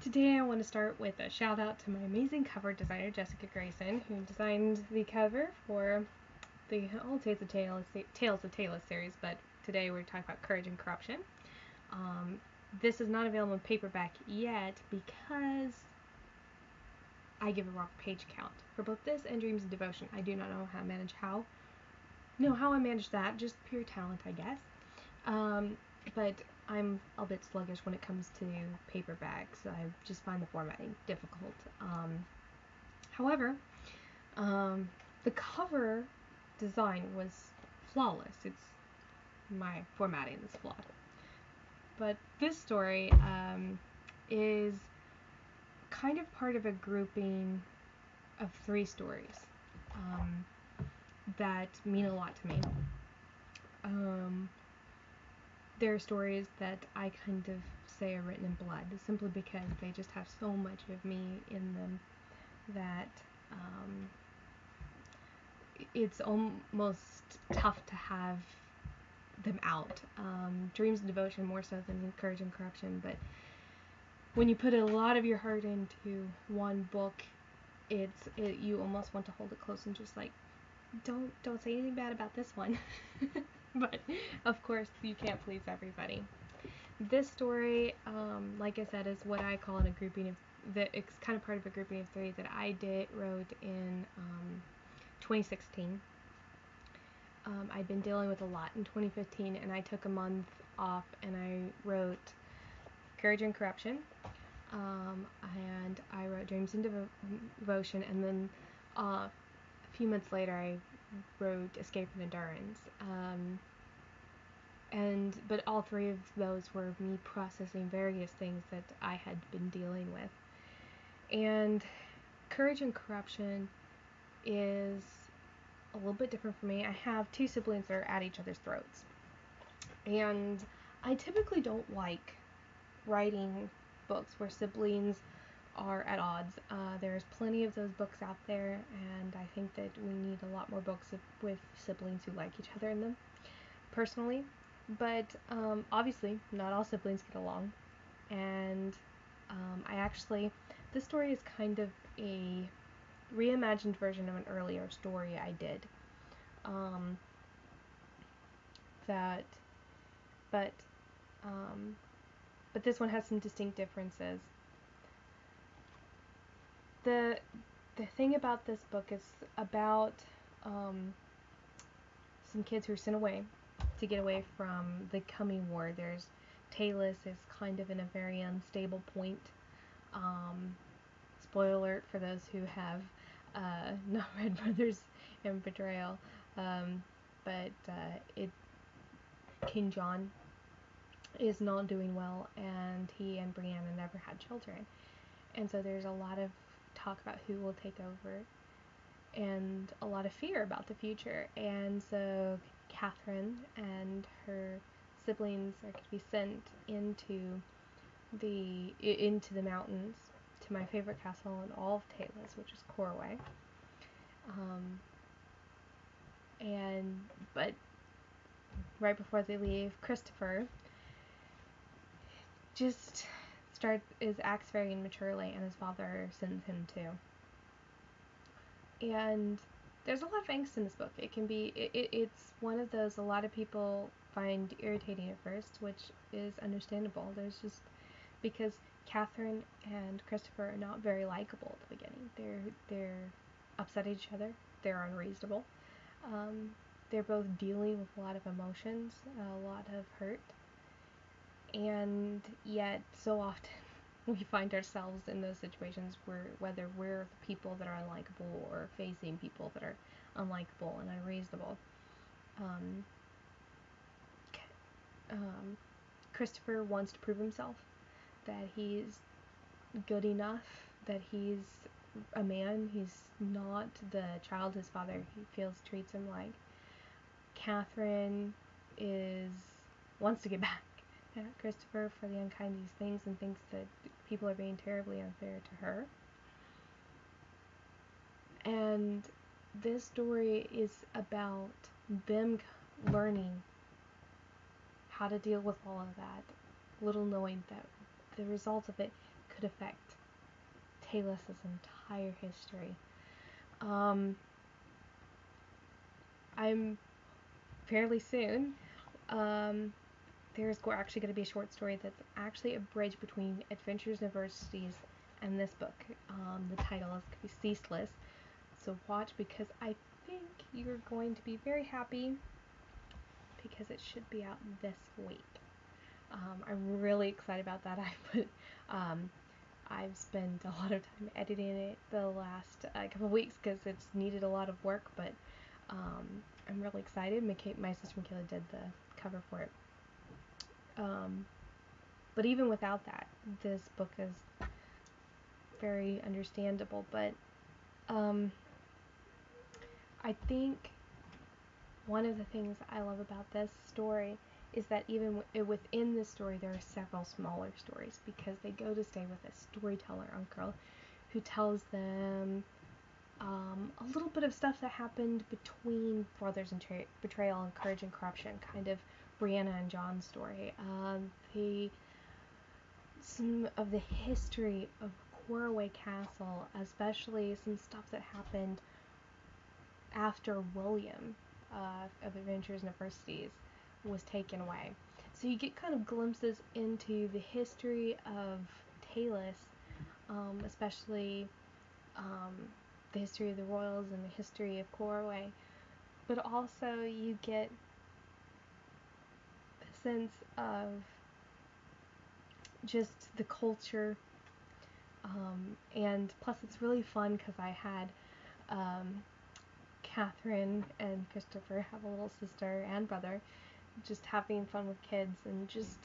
Today I want to start with a shout out to my amazing cover designer Jessica Grayson, who designed the cover for the Tales of Tealis series, but today we're talking about Courage and Corruption. This is not available in paperback yet because I give a wrong page count for both this and Dreams and Devotion. I do not know how I manage that, just pure talent, I guess. But I'm a bit sluggish when it comes to paperbacks. I just find the formatting difficult. However, the cover design was flawless. My formatting is flawed. But this story is kind of part of a grouping of 3 stories that mean a lot to me. They're stories that I kind of say are written in blood, simply because they just have so much of me in them that it's almost tough to have them out. Dreams and Devotion more so than Courage and Corruption, but when you put a lot of your heart into one book, you almost want to hold it close and just like, don't say anything bad about this one. But of course you can't please everybody. This story, like I said, is what I call in a grouping of it's kind of part of a grouping of 3 that I wrote in 2016. I'd been dealing with a lot in 2015, and I took a month off and I wrote Courage and Corruption, and I wrote Dreams and Devotion, and then a few months later I wrote Escape and Endurance. But all 3 of those were me processing various things that I had been dealing with. And Courage and Corruption is a little bit different for me. I have 2 siblings that are at each other's throats. And I typically don't like writing books where siblings are at odds. There's plenty of those books out there, and I think that we need a lot more books with siblings who like each other in them, personally. But obviously, not all siblings get along, and this story is kind of a reimagined version of an earlier story I did. But this one has some distinct differences. The thing about this book is about some kids who are sent away to get away from the coming war. Tealis is kind of in a very unstable point. Spoiler alert for those who have not read Brothers in Betrayal. But King John is not doing well, and he and Brianna never had children. And so there's a lot of talk about who will take over, and a lot of fear about the future. And so Catherine and her siblings are going to be sent into the mountains to my favorite castle in all of Tealis, which is Corway. But right before they leave, Christopher acts very immaturely, and his father sends him too. And there's a lot of angst in this book. It's one of those a lot of people find irritating at first, which is understandable. There's just because Catherine and Christopher are not very likable at the beginning. They're upset at each other. They're unreasonable. They're both dealing with a lot of emotions, a lot of hurt, and yet so often we find ourselves in those situations whether we're the people that are unlikable or facing people that are unlikable and unreasonable. Christopher wants to prove himself, that he's good enough, that he's a man. He's not the child his father treats him like. Catherine wants to get back at Christopher for the unkindest things and thinks that people are being terribly unfair to her. And this story is about them learning how to deal with all of that, little knowing that the result of it could affect Tealis' entire history. I'm fairly soon. There's actually going to be a short story that's actually a bridge between Adventures in Adversities and this book. The title is going to be Ceaseless. So watch, because I think you're going to be very happy because it should be out this week. I'm really excited about that. I've spent a lot of time editing it the last couple of weeks because it's needed a lot of work, but I'm really excited. My sister Michaela did the cover for it. But even without that, this book is very understandable. But I think one of the things I love about this story is that even within this story there are several smaller stories, because they go to stay with a storyteller uncle who tells them a little bit of stuff that happened between Brothers in Betrayal and Courage and Corruption, kind of Brianna and John's story. Some of the history of Coroway Castle, especially some stuff that happened after William of Adventures in Adversities was taken away. So you get kind of glimpses into the history of Tealis, especially the history of the royals and the history of Coroway, but also you get a sense of just the culture, and plus it's really fun because I had Catherine and Christopher have a little sister and brother, just having fun with kids, and just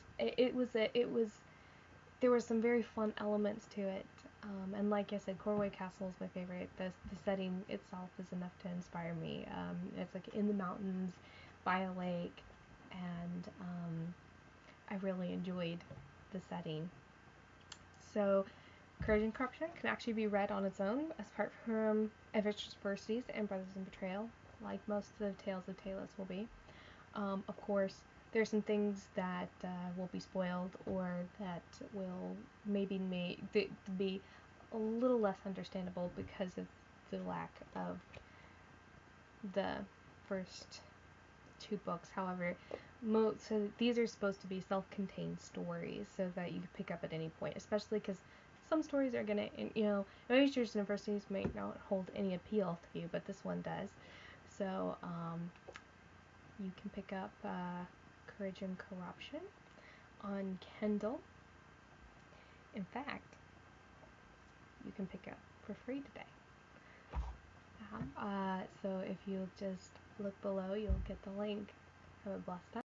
there were some very fun elements to it, and like I said, Coroway Castle is my favorite. The setting itself is enough to inspire me. It's like in the mountains by a lake, and I really enjoyed the setting. So Courage and Corruption can actually be read on its own as part from Adventures in Adversities and Brothers in Betrayal, like most of the Tales of Tealis will be. Of course, there are some things that will be spoiled, or that will maybe be a little less understandable because of the lack of the first two books. However, so these are supposed to be self-contained stories so that you can pick up at any point, especially because some stories are gonna, Adventures in Adversities might not hold any appeal to you, but this one does. So you can pick up Courage and Corruption on Kindle. In fact, you can pick up for free today. So if you'll just look below, you'll get the link. Have a blessed day.